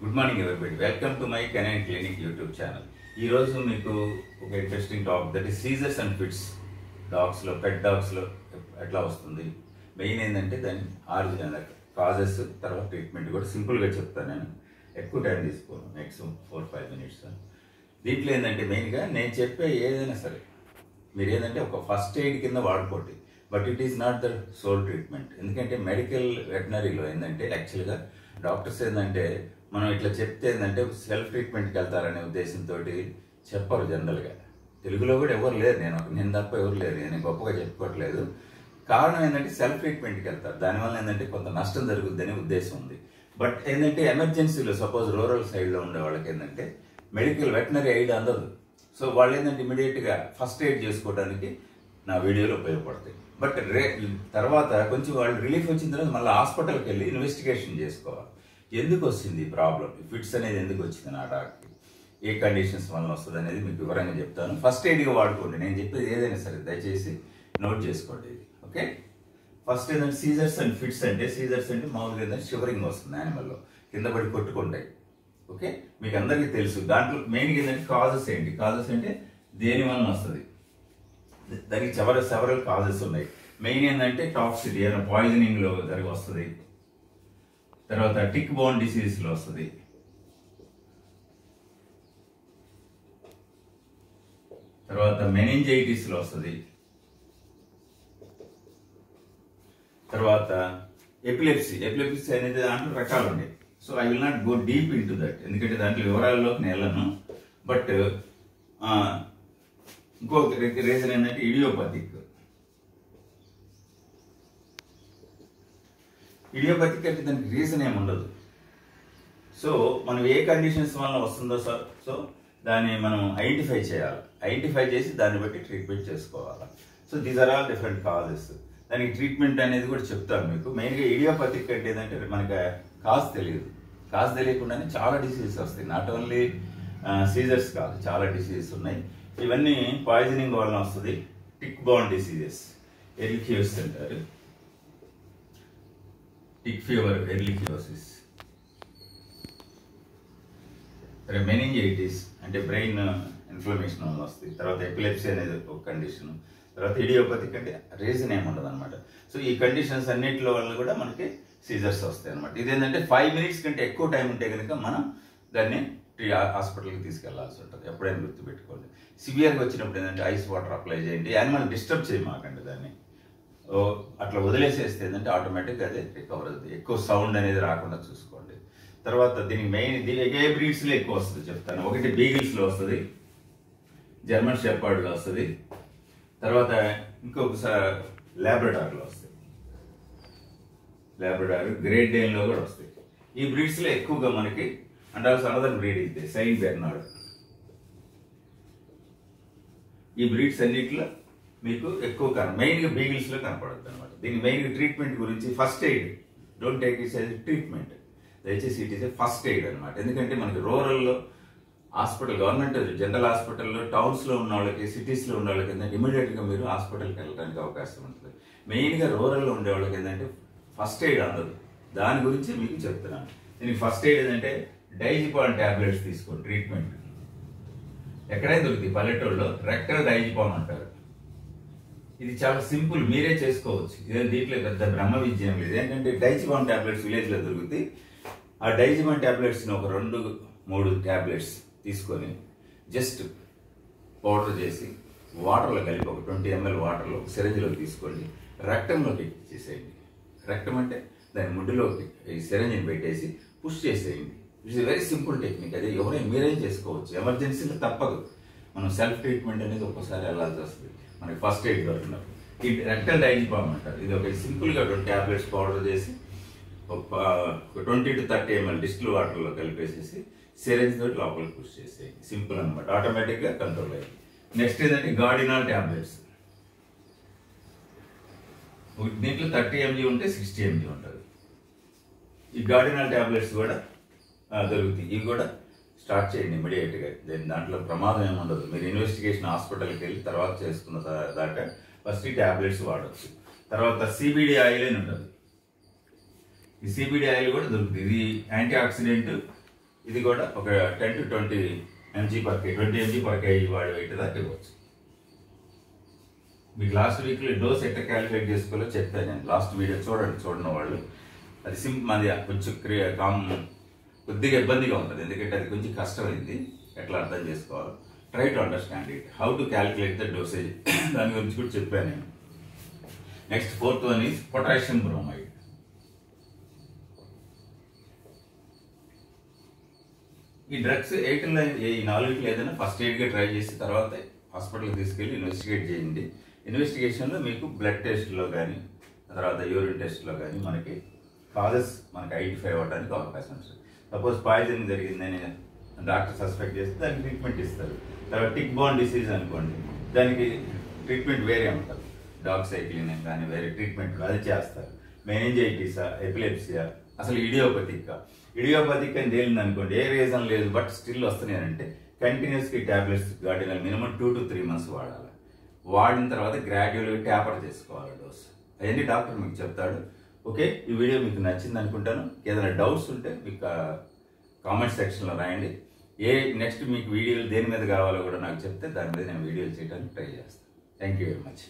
Good morning everybody, welcome to my canine clinic YouTube channel. ఈరోజు మీకు ఒక interesting topic, that is seizures and fits. డాగ్స్లో, pet డాగ్స్లో ఎట్లా వస్తుంది, మెయిన్ ఏంటంటే దాని ఆరిజిన్, కాజెస్, తర్వాత ట్రీట్మెంట్ కూడా సింపుల్గా చెప్తాను. నేను ఎక్కువ టైం తీసుకోను, మ్యాక్సిమం 4-5 minutes. దీంట్లో ఏంటంటే మెయిన్గా నేను చెప్పే ఏదైనా సరే మీరు ఏంటంటే ఒక ఫస్ట్ ఎయిడ్ కింద వాడుకోండి, but it is not the sole treatment. ఎందుకంటే మెడికల్ వెటనరీలో ఏంటంటే యాక్చువల్గా డాక్టర్స్ ఏంటంటే మనం ఇట్లా చెప్తే ఏంటంటే సెల్ఫ్ ట్రీట్మెంట్కి వెళ్తారనే ఉద్దేశంతో చెప్పరు జనరల్గా. తెలుగులో కూడా ఎవరు లేరు, నేను తప్ప ఎవరు లేరు, నేను గొప్పగా చెప్పుకోవట్లేదు. కారణం ఏంటంటే సెల్ఫ్ ట్రీట్మెంట్కి వెళ్తారు, దానివల్ల ఏంటంటే కొంత నష్టం జరుగుద్ది అనే ఉద్దేశం ఉంది. బట్ ఏంటంటే ఎమర్జెన్సీలో సపోజ్ రూరల్ సైడ్లో ఉండే వాళ్ళకి ఏంటంటే మెడికల్ వెటనరీ ఎయిడ్ అందదు. సో వాళ్ళు ఏంటంటే ఇమీడియట్గా ఫస్ట్ ఎయిడ్ చేసుకోవడానికి నా వీడియోలో ఉపయోగపడతాయి. బట్ తర్వాత కొంచెం వాళ్ళు రిలీఫ్ వచ్చిన తర్వాత మళ్ళీ హాస్పిటల్కి వెళ్ళి ఇన్వెస్టిగేషన్ చేసుకోవాలి. ఎందుకు వచ్చింది ప్రాబ్లం, ఫిట్స్ అనేది ఎందుకు వచ్చింది నా డాగ్కి, ఏ కండిషన్స్ వల్ల వస్తుంది అనేది మీకు వివరంగా చెప్తాను. ఫస్ట్ ఎయిడ్గా వాడుకోండి, నేను చెప్పేది ఏదైనా సరే దయచేసి నోట్ చేసుకోండి ఇది. ఓకే, ఫస్ట్ ఏంటంటే సీజర్స్ అండ్ ఫిట్స్. అంటే సీజర్స్ అంటే మామూలుగా ఏంటంటే షివరింగ్ వస్తుంది యానిమల్లో, కింద పడి కొట్టుకుంటాయి. ఓకే, మీకు అందరికీ తెలుసు. దాంట్లో మెయిన్గా ఏంటంటే కాజెస్ ఏంటి, కాజెస్ అంటే దేని వలన వస్తుంది, దానికి సెవరల్ కాజెస్ ఉన్నాయి. మెయిన్ ఏంటంటే టాక్సిటీ అనే పాయిజనింగ్లో జరిగి వస్తుంది, తర్వాత టిక్ బోన్ డిసీజ్లో వస్తుంది, తర్వాత మెనింజైటిస్లో వస్తుంది, తర్వాత ఎపిలెప్సీ అనేది దాంట్లో రకాలు ఉన్నాయి. So I will not go deep in to that, ఎందుకంటే దాంట్లో వివరాల్లోకి నేను వెళ్ళను. బట్ ఇంకొక రీజన్ ఏంటంటే ఇడియోపతిక్ అంటే దానికి రీజన్ ఏమి ఉండదు. సో మనం ఏ కండిషన్స్ వల్ల వస్తుందో సో దాన్ని మనం ఐడెంటిఫై చేయాలి, ఐడెంటిఫై చేసి దాన్ని బట్టి ట్రీట్మెంట్ చేసుకోవాలి. So these are all different causes. దానికి ట్రీట్మెంట్ అనేది కూడా చెప్తాను మీకు. మెయిన్గా ఇడియోపతిక్ అంటే ఏంటంటే మనకి కాజ్ తెలియకుండానే చాలా డిసీజెస్ వస్తాయి. నాట్ ఓన్లీ సీజర్స్ కాదు, చాలా డిసీజెస్ ఉన్నాయి. ఇవన్నీ పాయిజనింగ్ వలన వస్తుంది. టిక్ బోన్ డిసీజెస్, ఎర్లికియోసిస్ అంటారు, టిక్ ఫీవర్, ఎర్లికియోసిస్, మెనింజైటిస్ అంటే బ్రెయిన్ ఇన్ఫ్లమేషన్ వల్ల వస్తుంది. తర్వాత ఎపిలెప్సీ అనేది ఒక కండిషన్. తర్వాత ఇడియోపతిక్ అంటే రీజన్ ఏమి ఉండదు అనమాట. సో ఈ కండిషన్స్ అన్నింటిలో వల్ల కూడా మనకి సీజర్స్ వస్తాయి అనమాట. ఇదేంటంటే 5 minutes కంటే ఎక్కువ టైం ఉంటే కనుక మనం దాన్ని హాస్పిటల్కి తీసుకెళ్లాల్సి ఉంటుంది. ఎప్పుడైనా గుర్తుపెట్టుకోండి. సివియర్గా వచ్చినప్పుడు ఏంటంటే ఐస్ వాటర్ అప్లై చేయండి, యానిమల్ డిస్టర్బ్ చేయమాకండి దాన్ని. అట్లా వదిలేసేస్తే ఏంటంటే ఆటోమేటిక్గా అదే రికవర్ అవుతుంది. ఎక్కువ సౌండ్ అనేది రాకుండా చూసుకోండి. తర్వాత దీనికి మెయిన్ ఏ బ్రీడ్స్లో ఎక్కువ వస్తుంది చెప్తాను. ఒకటి బీగిల్స్లో వస్తుంది, జర్మన్ షెపర్డ్లో వస్తుంది, తర్వాత ఇంకొకసారి లాబ్రడార్లో వస్తుంది, లాబ్రడార్, గ్రేట్ డేన్లో కూడా వస్తాయి. ఈ బ్రీడ్స్లో ఎక్కువగా మనకి అనదర్ బ్రీడ్ ఇది సెయింట్ బెర్నార్డ్. ఈ బ్రీడ్స్ అన్నిటిలో మీకు ఎక్కువ మెయిన్గా బీగిల్స్లో కనపడుతుంది అనమాట. దీని మెయిన్గా ట్రీట్మెంట్ గురించి first aid, don't take it as treatment, దయచేసి it is a first aid అనమాట. ఎందుకంటే మనకి రూరల్లో హాస్పిటల్, గవర్నమెంట్ జనరల్ హాస్పిటల్లో, టౌన్స్లో ఉన్న వాళ్ళకి, సిటీస్లో ఉన్న వాళ్ళకి ఏంటంటే ఇమీడియట్గా మీరు హాస్పిటల్కి వెళ్ళడానికి అవకాశం ఉంటుంది. మెయిన్గా రూరల్లో ఉండే వాళ్ళకి ఏంటంటే ఫస్ట్ ఎయిడ్ అందదు. దాని గురించి మీకు చెప్తున్నాను. దీనికి ఫస్ట్ ఎయిడ్ ఏంటంటే డైజిపాన్ టాబ్లెట్స్ తీసుకోండి. ట్రీట్మెంట్ ఎక్కడైనా దొరుకుతుంది, పల్లెటూళ్ళలో రెక్టల్ డైజిపాన్ అంటారు. ఇది చాలా సింపుల్, మీరే చేసుకోవచ్చు. ఇదే దీంట్లో పెద్ద బ్రహ్మ విద్యం లేదు. ఏంటంటే డైజిపాన్ టాబ్లెట్స్ విలేజ్లో దొరుకుతాయి. ఆ డైజిపాన్ టాబ్లెట్స్ని ఒక 2-3 టాబ్లెట్స్ తీసుకొని జస్ట్ పౌడర్ చేసి వాటర్లో కలిపి ఒక 20 ml వాటర్లో ఒక సిరంజిలో తీసుకోండి, రెక్టంలోకి చేసేయండి. రెక్టం అంటే దాని ముడ్డులోకి ఈ సిరంజిని పెట్టేసి పుష్ చేసేయండి. It's very simple technique. అది ఎవరైనా మీరేం చేసుకోవచ్చు. ఎమర్జెన్సీలో తప్పదు, మనం సెల్ఫ్ ట్రీట్మెంట్ అనేది ఒక్కోసారి వెళ్ళాల్సి వస్తుంది మనకి ఫస్ట్ ఎయిడ్ దొరికినప్పుడు. ఈ రెక్టల్ డైజిపామ్ అంటారు. ఇది ఒక సింపుల్గా 2 టాబ్లెట్స్ పౌడర్ చేసి ఒక 20 to 30 ml డిస్టిల్ వాటర్లో కలిపేసేసి సిరంజ్ తోటి లోపలికి పుష్ చేసేయండి. సింపుల్ అనమాట, ఆటోమేటిక్గా కంట్రోల్ అయ్యింది. నెక్స్ట్ ఏంటంటే గార్డినాల్ టాబ్లెట్స్. దీంట్లో 30 mg ఉంటే 60 mg ఉంటుంది. ఈ గార్డినాల్ టాబ్లెట్స్ కూడా దొరుకుతాయి. ఇవి కూడా స్టార్ట్ చేయండి ఇమీడియట్గా. దాంట్లో ప్రమాదం ఏమి ఉండదు. మీరు ఇన్వెస్టిగేషన్ హాస్పిటల్కి వెళ్ళి తర్వాత చేసుకున్న దాకా ఫస్ట్ ఈ టాబ్లెట్స్ వాడచ్చు. తర్వాత సిబిడి ఆయిల్ అని ఉంటుంది. ఈ సిబిడి ఆయిల్ కూడా దొరుకుతుంది. ఇది యాంటీ ఆక్సిడెంట్, ఇది కూడా ఒక 10 to 20 mg per kg, 20 mg per kg వాడి వెయిట్ దాకా ఇవ్వచ్చు. మీకు లాస్ట్ వీక్లో డోస్ ఎట్లా క్యాలిక్యులేట్ చేసుకోవాలో చెప్పాను నేను. లాస్ట్ వీడియో చూడని వాళ్ళు అది అది కొంచెం కొద్దిగా ఇబ్బందిగా ఉంటుంది, ఎందుకంటే అది కొంచెం కష్టమైంది ఎట్లా అర్థం చేసుకోవాలో. Try to understand it, how to calculate the dosage, దాని గురించి కూడా చెప్పాను నేను. Next 4th one is potassium bromide. ఈ డ్రగ్స్ ఈ 4 ఏదైనా ఫస్ట్ ఎయిడ్గా ట్రై చేసి తర్వాత హాస్పిటల్కి తీసుకెళ్ళి ఇన్వెస్టిగేట్ చేయండి. ఇన్వెస్టిగేషన్లో మీకు బ్లడ్ టెస్ట్లో కానీ తర్వాత యూరిన్ టెస్ట్లో కానీ మనకి కాజెస్ మనకి ఐడెంటిఫై అవ్వడానికి అవకాశం ఉంటుంది. సపోజ్ పాయిజనింగ్ జరిగిందని డాక్టర్ సస్పెక్ట్ చేస్తే దానికి ట్రీట్మెంట్ ఇస్తారు. తర్వాత టిక్ బాన్ డిసీజ్ అనుకోండి, దానికి ట్రీట్మెంట్ వేరే ఉంటుంది. డాక్సైక్లిన్ కానీ వేరే ట్రీట్మెంట్ అది చేస్తారు. మెనింజైటిసా, ఎపిలెప్సియా, అసలు ఇడియోపతిక్ అని తేలింది అనుకోండి, ఏ రీజన్ లేదు బట్ స్టిల్ వస్తున్నాయంటే కంటిన్యూస్గా టాబ్లెట్స్ గార్డినల్ మినిమం 2 to 3 months వాడాలి. వాడిన తర్వాత గ్రాడ్యువల్గా ట్యాపర్ చేసుకోవాలి డోస్. అవన్నీ డాక్టర్ మీకు చెప్తాడు. ఓకే, ఈ వీడియో మీకు నచ్చింది అనుకుంటాను. ఏదైనా డౌట్స్ ఉంటే మీకు కామెంట్ సెక్షన్లో రాయండి. నెక్స్ట్ మీకు వీడియోలు దేని మీద కావాలో కూడా నాకు చెప్తే దాని మీద నేను వీడియోలు చేయడానికి ట్రై చేస్తాను. Thank you very much.